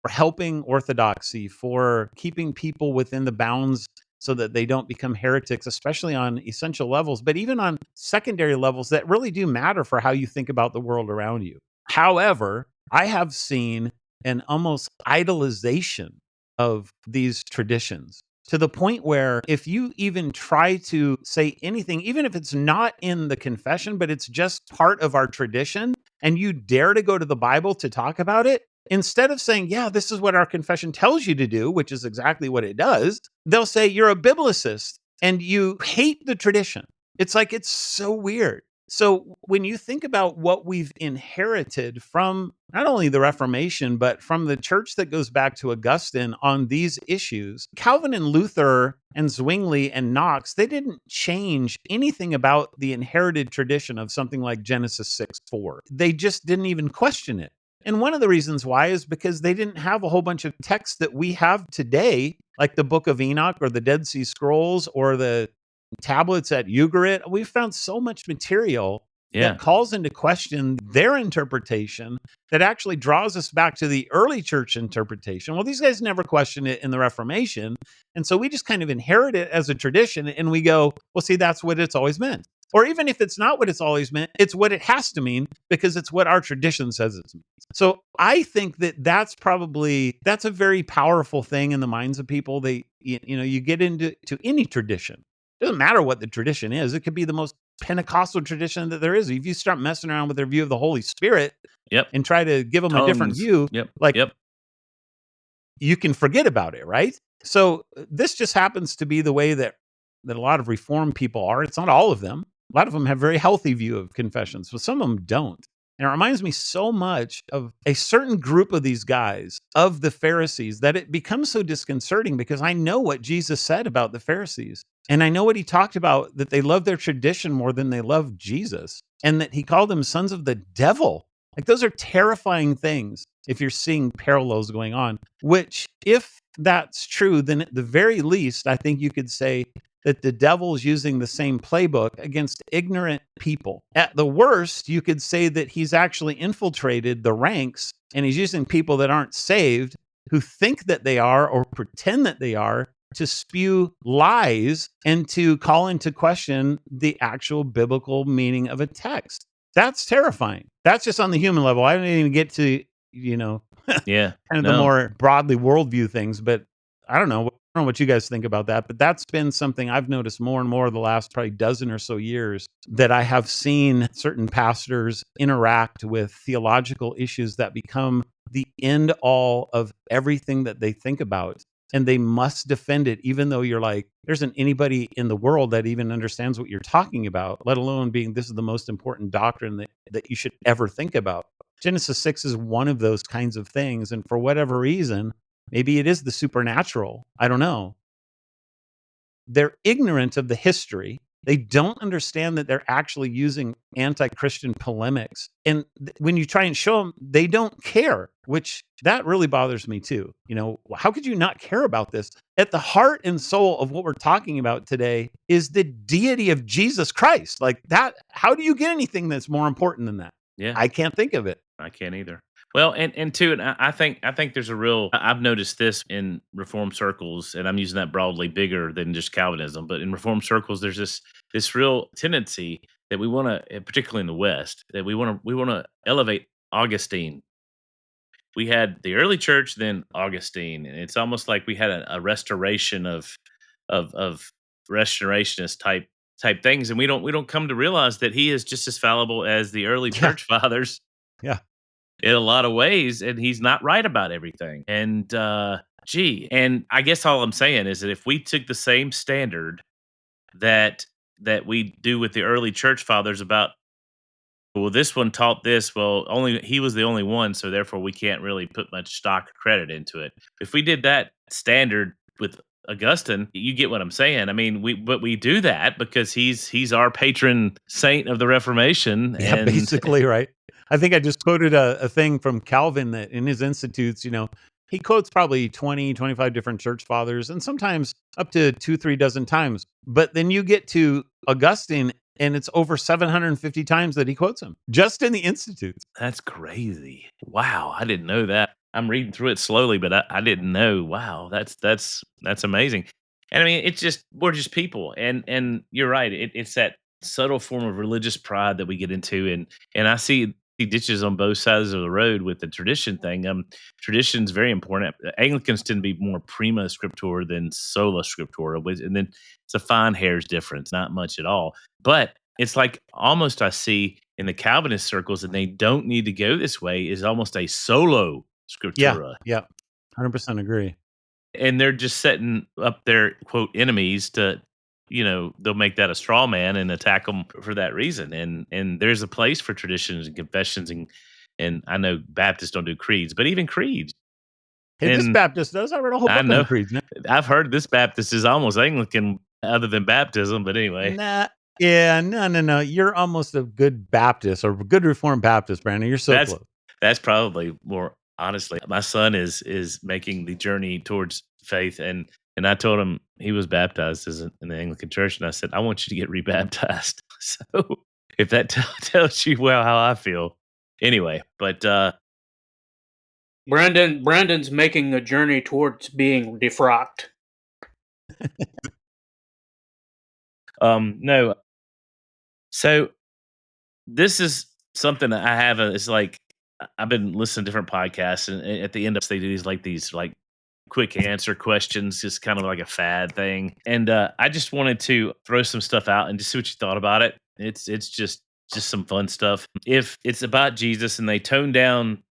helping orthodoxy, for keeping people within the bounds so that they don't become heretics, especially on essential levels, but even on secondary levels that really do matter for how you think about the world around you. However, I have seen an almost idolization of these traditions, to the point where if you even try to say anything, even if it's not in the confession, but it's just part of our tradition, and you dare to go to the Bible to talk about it, instead of saying, yeah, this is what our confession tells you to do, which is exactly what it does, they'll say you're a biblicist and you hate the tradition. It's like, it's so weird. So when you think about what we've inherited from not only the Reformation, but from the church that goes back to Augustine on these issues, Calvin and Luther and Zwingli and Knox, they didn't change anything about the inherited tradition of something like Genesis 6:4. They just didn't even question it. And one of the reasons why is because they didn't have a whole bunch of texts that we have today, like the Book of Enoch or the Dead Sea Scrolls or the tablets at Ugarit. We found so much material that calls into question their interpretation that actually draws us back to the early church interpretation. Well, these guys never questioned it in the Reformation. And so we just kind of inherit it as a tradition and we go, well, see, that's what it's always meant. Or even if it's not what it's always meant, it's what it has to mean because it's what our tradition says it means. So I think that's a very powerful thing in the minds of people. You get into any tradition. It doesn't matter what the tradition is. It could be the most Pentecostal tradition that there is. If you start messing around with their view of the Holy Spirit and try to give them a different view, you can forget about it, right? So this just happens to be the way that a lot of Reformed people are. It's not all of them. A lot of them have a very healthy view of confessions, but some of them don't. And it reminds me so much of a certain group of these guys, of the Pharisees, that it becomes so disconcerting because I know what Jesus said about the Pharisees. And I know what he talked about, that they love their tradition more than they love Jesus, and that he called them sons of the devil. Like, those are terrifying things if you're seeing parallels going on, which, if that's true, then at the very least, I think you could say that the devil is using the same playbook against ignorant people. At the worst, you could say that he's actually infiltrated the ranks and he's using people that aren't saved, who think that they are or pretend that they are, to spew lies and to call into question the actual biblical meaning of a text. That's terrifying. That's just on the human level. I didn't even get to, the more broadly worldview things, but I don't know what you guys think about that, but that's been something I've noticed more and more the last probably dozen or so years, that I have seen certain pastors interact with theological issues that become the end all of everything that they think about. And they must defend it, even though you're like, there isn't anybody in the world that even understands what you're talking about, let alone being this is the most important doctrine that you should ever think about. Genesis 6 is one of those kinds of things. And for whatever reason, maybe it is the supernatural. I don't know. They're ignorant of the history. They don't understand that they're actually using anti-Christian polemics. And when you try and show them, they don't care, which that really bothers me too. How could you not care about this? At the heart and soul of what we're talking about today is the deity of Jesus Christ. Like that, how do you get anything that's more important than that? Yeah. I can't think of it. I can't either. Well, and two, and I think there's I've noticed this in Reformed circles, and I'm using that broadly, bigger than just Calvinism, but in Reformed circles, there's this real tendency that we want to, particularly in the West, that we want to elevate Augustine. We had the early church, then Augustine, and it's almost like we had a restoration of restorationist type things, and we don't come to realize that he is just as fallible as the early church fathers. Yeah. In a lot of ways, and he's not right about everything. And and I guess all I'm saying is that if we took the same standard that we do with the early church fathers about, well, this one taught this, well, he was the only one, so therefore we can't really put much stock or credit into it. If we did that standard with Augustine, you get what I'm saying. I mean, we do that because he's our patron saint of the Reformation. Yeah, and basically, right. I think I just quoted a thing from Calvin that in his Institutes, he quotes probably 20, 25 different church fathers, and sometimes up to 2-3 dozen times. But then you get to Augustine, and it's over 750 times that he quotes him, just in the Institutes. That's crazy. Wow, I didn't know that. I'm reading through it slowly, but I didn't know. Wow, that's amazing. And I mean, we're just people, and you're right. It's that subtle form of religious pride that we get into, and I see ditches on both sides of the road with the tradition thing. Tradition's very important. Anglicans tend to be more prima scriptura than sola scriptura, and then it's a fine hair's difference, not much at all. But it's like almost I see in the Calvinist circles, and they don't need to go this way, is almost a solo scriptura. Yeah, 100% agree. And they're just setting up their quote enemies to they'll make that a straw man and attack them for that reason. And there's a place for traditions and confessions, and I know Baptists don't do creeds, but even creeds. Hey, this And Baptist does. I read a whole book I on know. creeds. I've heard this Baptist is almost Anglican other than baptism, but anyway. No. You're almost a good Baptist or a good Reformed Baptist, Brandon. You're so close. That's probably more, honestly. My son is making the journey towards faith, and I told him he was baptized in the Anglican Church, and I said, I want you to get rebaptized. So if that tells you how I feel. Anyway, but Brandon's making a journey towards being defrocked. No. So this is something that I have. It's like I've been listening to different podcasts, and at the end of they do these quick answer questions, just kind of like a fad thing. And I just wanted to throw some stuff out and just see what you thought about it. It's just some fun stuff. If it's about Jesus and they tone down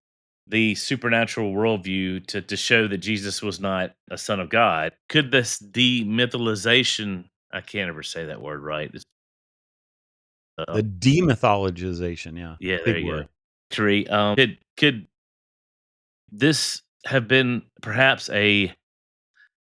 the supernatural worldview to show that Jesus was not a son of God, could this demytholization, I can't ever say that word right. The demythologization, yeah. Yeah, there you go. Could this have been perhaps a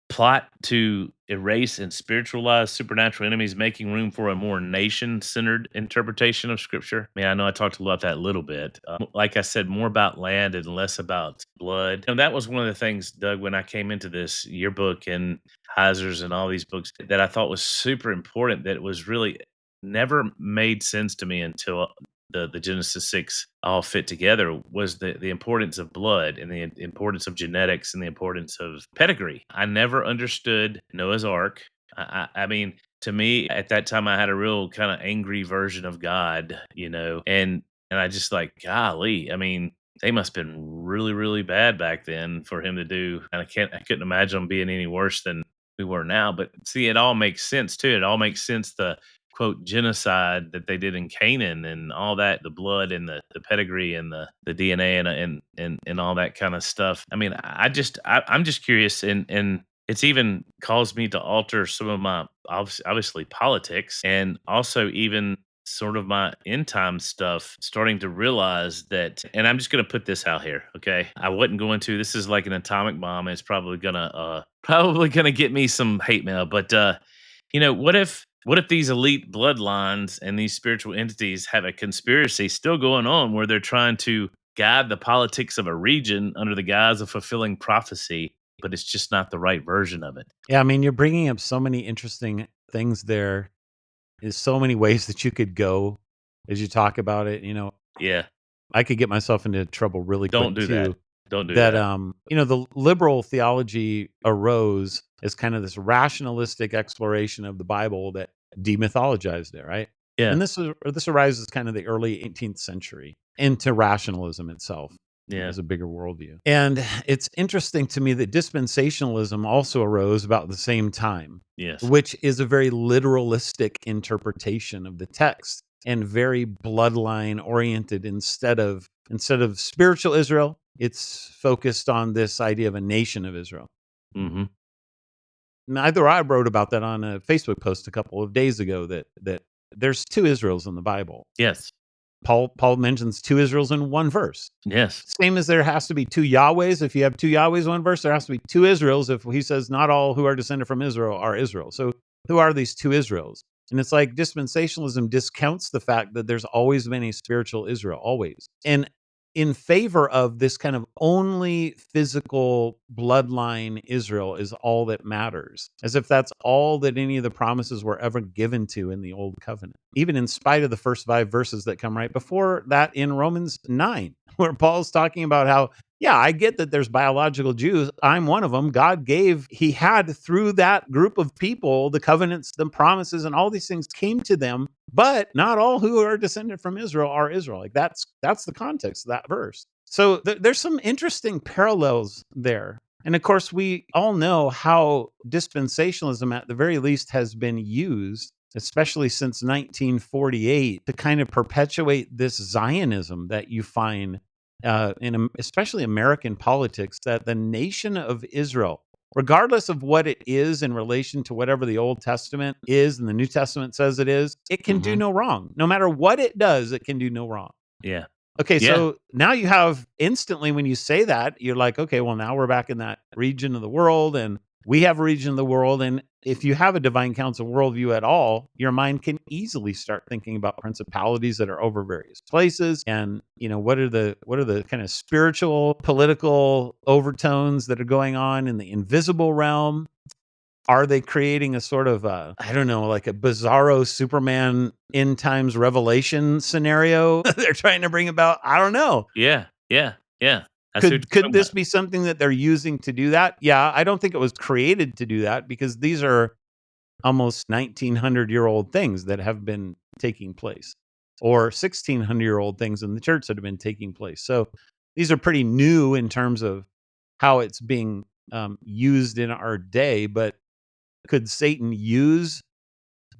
plot to erase and spiritualize supernatural enemies, making room for a more nation-centered interpretation of Scripture? I mean, I know I talked about that a little bit. Like I said, more about land and less about blood. And that was one of the things, Doug, when I came into this, your book and Heiser's and all these books, that I thought was super important, that it was really never made sense to me until the Genesis 6 all fit together, was the importance of blood and the importance of genetics and the importance of pedigree. I never understood Noah's Ark. I mean, to me, at that time, I had a real kind of angry version of God, and I just like, golly, I mean, they must have been really, really bad back then for him to do. And I couldn't imagine them being any worse than we were now. But see, it all makes sense too. It all makes sense. The quote genocide that they did in Canaan and all that, the blood and the pedigree and the DNA and all that kind of stuff. I mean, I'm just curious, and it's even caused me to alter some of my obviously politics, and also even sort of my end time stuff, starting to realize that, and I'm just going to put this out here. Okay. I wasn't going to, this is like an atomic bomb. It's probably going to get me some hate mail, but what if these elite bloodlines and these spiritual entities have a conspiracy still going on where they're trying to guide the politics of a region under the guise of fulfilling prophecy, but it's just not the right version of it? Yeah, I mean, you're bringing up so many interesting things there. There's so many ways that you could go as you talk about it. Yeah. I could get myself into trouble really quick. Don't do that. Don't do that. that. The liberal theology arose as kind of this rationalistic exploration of the Bible that demythologized it, right? Yeah. And this arises kind of the early 18th century into rationalism itself. Yeah. As a bigger worldview. And it's interesting to me that dispensationalism also arose about the same time. Yes. Which is a very literalistic interpretation of the text and very bloodline oriented. Instead of spiritual Israel, it's focused on this idea of a nation of Israel. Mm-hmm. Neither I wrote about that on a Facebook post a couple of days ago, that there's two Israels in the Bible. Yes. Paul mentions two Israels in one verse. Yes. Same as there has to be two Yahwehs. If you have two Yahwehs in one verse, there has to be two Israels. If he says not all who are descended from Israel are Israel. So who are these two Israels? And it's like dispensationalism discounts the fact that there's always been a spiritual Israel, always. And in favor of this kind of only physical bloodline Israel is all that matters, as if that's all that any of the promises were ever given to in the Old Covenant, even in spite of the first 5 verses that come right before that in Romans 9, where Paul's talking about how, yeah, I get that there's biological Jews. I'm one of them. He had through that group of people, the covenants, the promises, and all these things came to them, but not all who are descended from Israel are Israel. Like that's the context of that verse. So there's some interesting parallels there. And of course, we all know how dispensationalism, at the very least, has been used, especially since 1948, to kind of perpetuate this Zionism that you find in especially American politics, that the nation of Israel regardless of what it is in relation to whatever the Old Testament is and the New Testament says it is, it can do no wrong. No matter what it does, it can do no wrong. Yeah. Okay, Yeah. so now you have instantly when you say that, you're like, okay, well, now we're back in that region of the world, and we have a region of the world. And if you have a divine council worldview at all, your mind can easily start thinking about principalities that are over various places. And, what are the kind of spiritual, political overtones that are going on in the invisible realm? Are they creating a sort of like a bizarro Superman end times revelation scenario they're trying to bring about? I don't know. Yeah. Could this be something that they're using to do that? Yeah, I don't think it was created to do that, because these are almost 1900-year-old things that have been taking place, or 1600-year-old things in the church that have been taking place. So these are pretty new in terms of how it's being used in our day. But could Satan use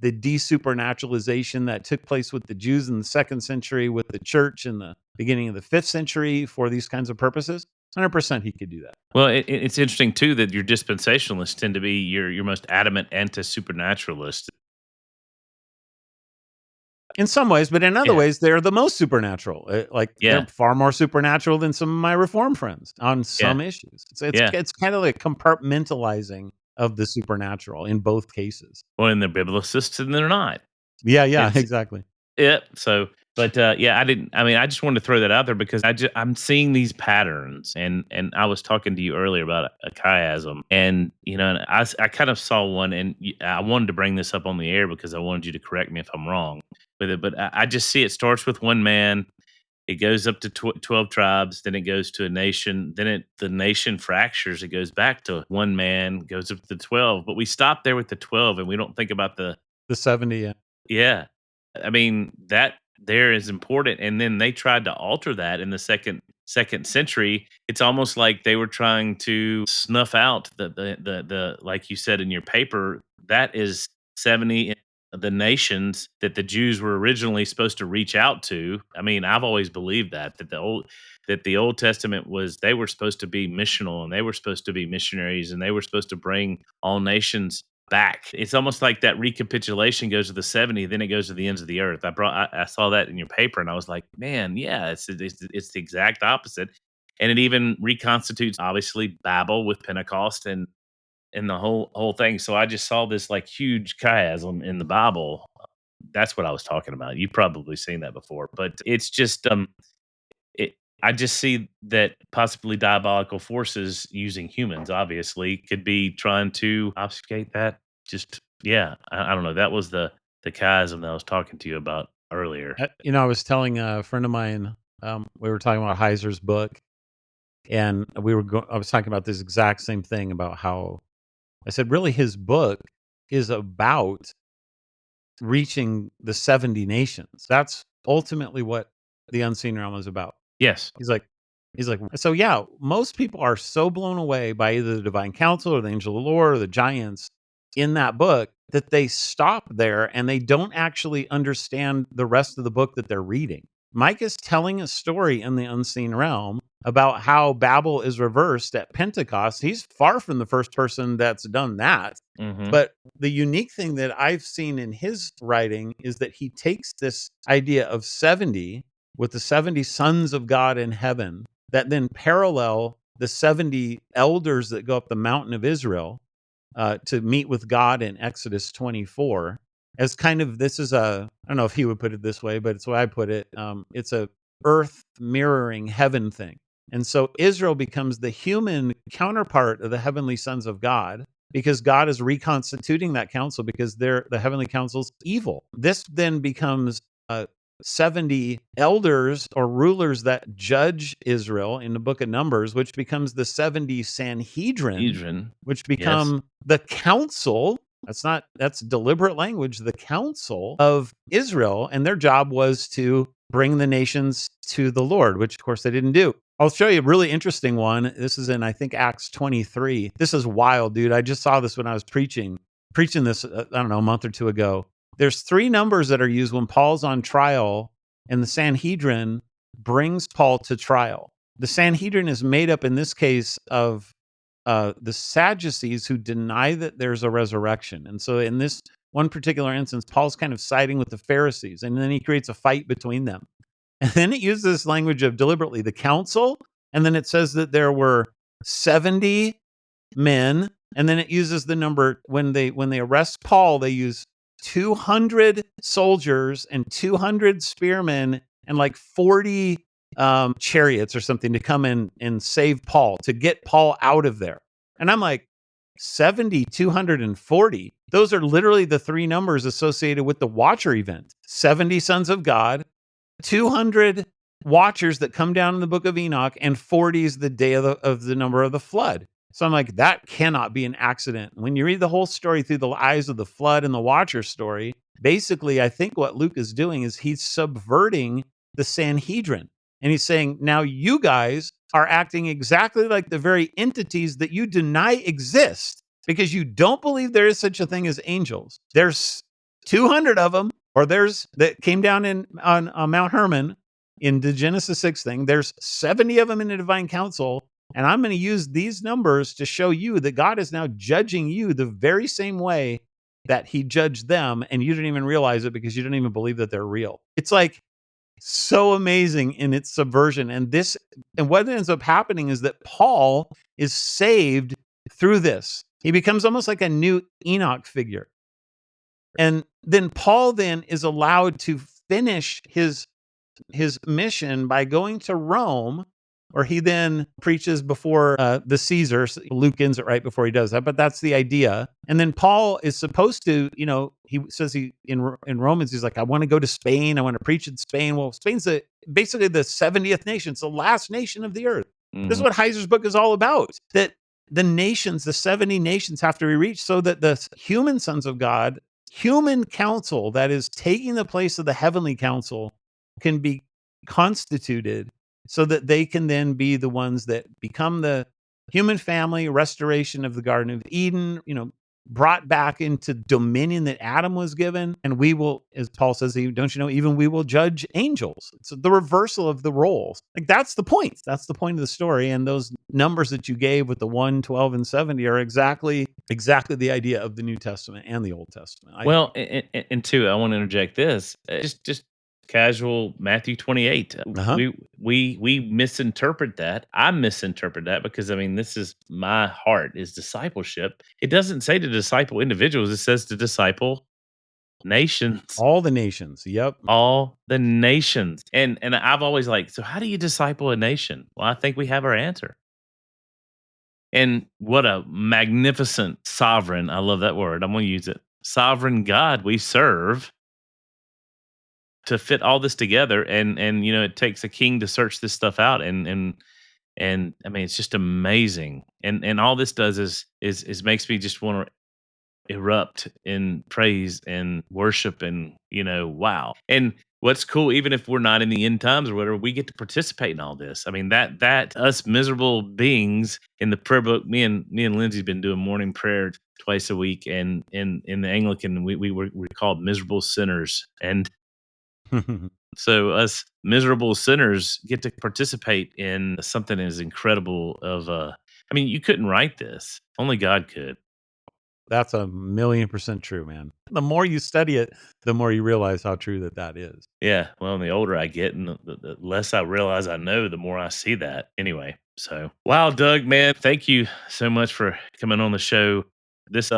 the desupernaturalization that took place with the Jews in the 2nd century, with the church in the beginning of the 5th century for these kinds of purposes? 100% he could do that. Well, it's interesting, too, that your dispensationalists tend to be your most adamant anti-supernaturalist. In some ways, but in other ways, they're the most supernatural. They're far more supernatural than some of my Reform friends on some issues. It's kind of like compartmentalizing of the supernatural in both cases. Well, and they're biblicists and they're not. Yeah, exactly. Yeah. So, but I just wanted to throw that out there because I'm seeing these patterns, and I was talking to you earlier about a chiasm, and and I kind of saw one, and I wanted to bring this up on the air because I wanted you to correct me if I'm wrong with it, but I just see it starts with one man. It goes up to 12 tribes, then it goes to a nation, then the nation fractures, it goes back to one man, goes up to 12, but we stop there with the 12 and we don't think about the 70. Yeah. I mean, that there is important, and then they tried to alter that in the second century. It's almost like they were trying to snuff out the like you said in your paper, that is 70 the nations that the Jews were originally supposed to reach out to. I mean, I've always believed that the Old Testament they were supposed to be missional, and they were supposed to be missionaries, and they were supposed to bring all nations back. It's almost like that recapitulation goes to the 70, then it goes to the ends of the earth. I saw that in your paper, and I was like, man, yeah, it's the exact opposite. And it even reconstitutes, obviously, Babel with Pentecost and the whole thing. So I just saw this like huge chiasm in the Bible. That's what I was talking about. You've probably seen that before, but it's just I just see that possibly diabolical forces using humans, obviously, could be trying to obfuscate that. I don't know. That was the chiasm that I was talking to you about earlier. I was telling a friend of mine, we were talking about Heiser's book, and I was talking about this exact same thing about how I said, really, his book is about reaching the 70 nations. That's ultimately what the unseen realm is about. Yes. He's like, so yeah, most people are so blown away by either the divine council or the angel of the Lord or the giants in that book that they stop there and they don't actually understand the rest of the book that they're reading. Mike is telling a story in the unseen realm about how Babel is reversed at Pentecost. He's far from the first person that's done that. Mm-hmm. But the unique thing that I've seen in his writing is that he takes this idea of 70 with the 70 sons of God in heaven that then parallel the 70 elders that go up the mountain of Israel to meet with God in Exodus 24. As kind of, this is I don't know if he would put it this way, but it's the way I put it. It's a earth mirroring heaven thing. And so Israel becomes the human counterpart of the heavenly sons of God, because God is reconstituting that council because the heavenly council's evil. This then becomes 70 elders or rulers that judge Israel in the book of Numbers, which becomes the 70 Sanhedrin, which become the council. That's deliberate language, the council of Israel. And their job was to bring the nations to the Lord, which of course they didn't do. I'll show you a really interesting one. This is in, I think, Acts 23. This is wild, dude. I just saw this when I was preaching this, I don't know, a month or two ago. There's 3 numbers that are used when Paul's on trial, and the Sanhedrin brings Paul to trial. The Sanhedrin is made up, in this case, of the Sadducees who deny that there's a resurrection. And so in this one particular instance, Paul's kind of siding with the Pharisees, and then he creates a fight between them. And then it uses this language of deliberately the council, and then it says that there were 70 men, and then it uses the number when they arrest Paul, they use 200 soldiers and 200 spearmen and like 40 chariots or something to come in and save Paul, to get Paul out of there. And I'm like, 70, 240. Those are literally the three numbers associated with the Watcher event. 70 sons of God, 200 watchers that come down in the book of Enoch, and 40 is the day of the number of the flood. So I'm like, that cannot be an accident. When you read the whole story through the eyes of the flood and the Watcher story, basically, I think what Luke is doing is he's subverting the Sanhedrin. And he's saying, now you guys are acting exactly like the very entities that you deny exist because you don't believe there is such a thing as angels. There's 200 of them, or there's that came down on Mount Hermon in the Genesis 6 thing. There's 70 of them in the divine council. And I'm going to use these numbers to show you that God is now judging you the very same way that he judged them. And you didn't even realize it because you don't even believe that they're real. It's like so amazing in its subversion. And what ends up happening is that Paul is saved through this. He becomes almost like a new Enoch figure. And then Paul then is allowed to finish his mission by going to Rome, where he then preaches before the Caesars. Luke ends it right before he does that, but that's the idea. And then Paul is supposed to, he says in Romans, he's like, I want to go to Spain. I want to preach in Spain. Well, Spain's basically the 70th nation. It's the last nation of the earth. Mm-hmm. This is what Heiser's book is all about, that the nations, the 70 nations have to be reached so that the human sons of God, human council that is taking the place of the heavenly council, can be constituted so that they can then be the ones that become the human family, restoration of the Garden of Eden, brought back into dominion that Adam was given. And we will, as Paul says, don't you know, even we will judge angels. It's the reversal of the roles. Like, that's the point. That's the point of the story. And those numbers that you gave with the 1, 12, and 70 are exactly the idea of the New Testament and the Old Testament. And two, I want to interject this. Just casual Matthew 28. We misinterpret that. I misinterpret that because this is my heart is discipleship. It doesn't say to disciple individuals. It says to disciple nations. All the nations. Yep. All the nations. And I've always so how do you disciple a nation? Well, I think we have our answer. And what a magnificent sovereign, I love that word. I'm going to use it. Sovereign God we serve to fit all this together, and it takes a king to search this stuff out, and it's just amazing, and all this does is makes me just want to erupt in praise and worship, and wow. And what's cool, even if we're not in the end times or whatever, we get to participate in all this. That us miserable beings in the prayer book, me and Lindsay's been doing morning prayer twice a week, and in the Anglican we're called miserable sinners, and so us miserable sinners get to participate in something as incredible you couldn't write this. Only God could. That's 1,000,000% true, man. The more you study it, the more you realize how true that is. Yeah. Well, the older I get and the less I realize I know, the more I see that. Anyway, so wow, Doug, man, thank you so much for coming on the show. This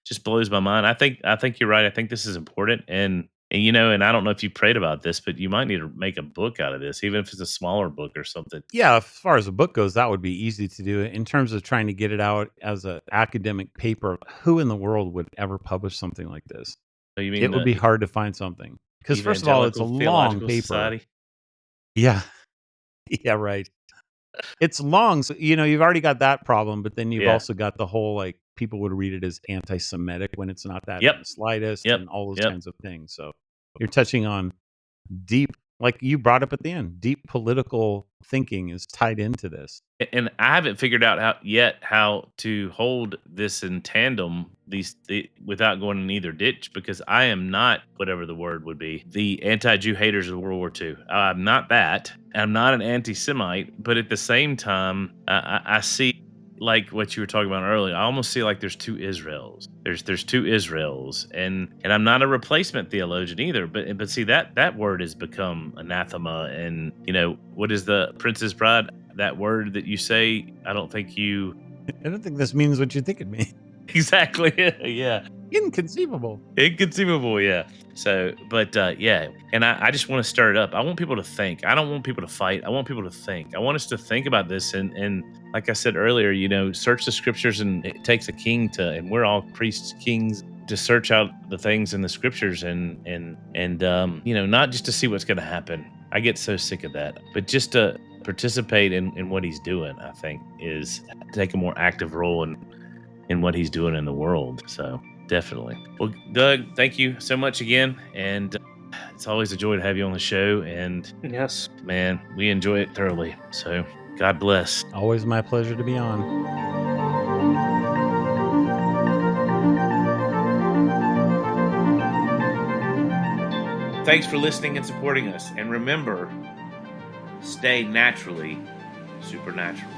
just blows my mind. I think you're right. I think this is important, and I don't know if you prayed about this, but you might need to make a book out of this, even if it's a smaller book or something. Yeah, as far as a book goes, that would be easy to do. In terms of trying to get it out as an academic paper, who in the world would ever publish something like this? Oh, you mean it would be hard to find something. Because first of all, it's a long paper. Society? Yeah. Yeah, right. It's long. So, you've already got that problem, but then you've also got the whole, people would read it as anti-Semitic when it's not that in the slightest, and all those kinds of things. So you're touching on deep, like you brought up at the end, deep political thinking is tied into this. And I haven't figured out how to hold this in tandem, without going in either ditch, because I am not, whatever the word would be, the anti-Jew haters of World War II. I'm not that. I'm not an anti-Semite, but at the same time, I see like what you were talking about earlier. I almost see like there's two Israels. There's two Israels, and I'm not a replacement theologian either. But see that word has become anathema. And what is the Princess Bride? That word that you say, I don't think this means what you think it means. Exactly. Yeah. Inconceivable. Yeah. So, but yeah, and I just want to stir it up. I want people to think. I don't want people to fight. I want people to think. I want us to think about this, and like I said earlier, search the scriptures, and it takes a king and we're all priests, kings, to search out the things in the scriptures, and not just to see what's going to happen. I get so sick of that, but just to participate in what he's doing, I think, is take a more active role in what he's doing in the world. So definitely. Well, Doug, thank you so much again. And it's always a joy to have you on the show. And yes, man, we enjoy it thoroughly. So God bless. Always my pleasure to be on. Thanks for listening and supporting us. And remember, stay naturally supernatural.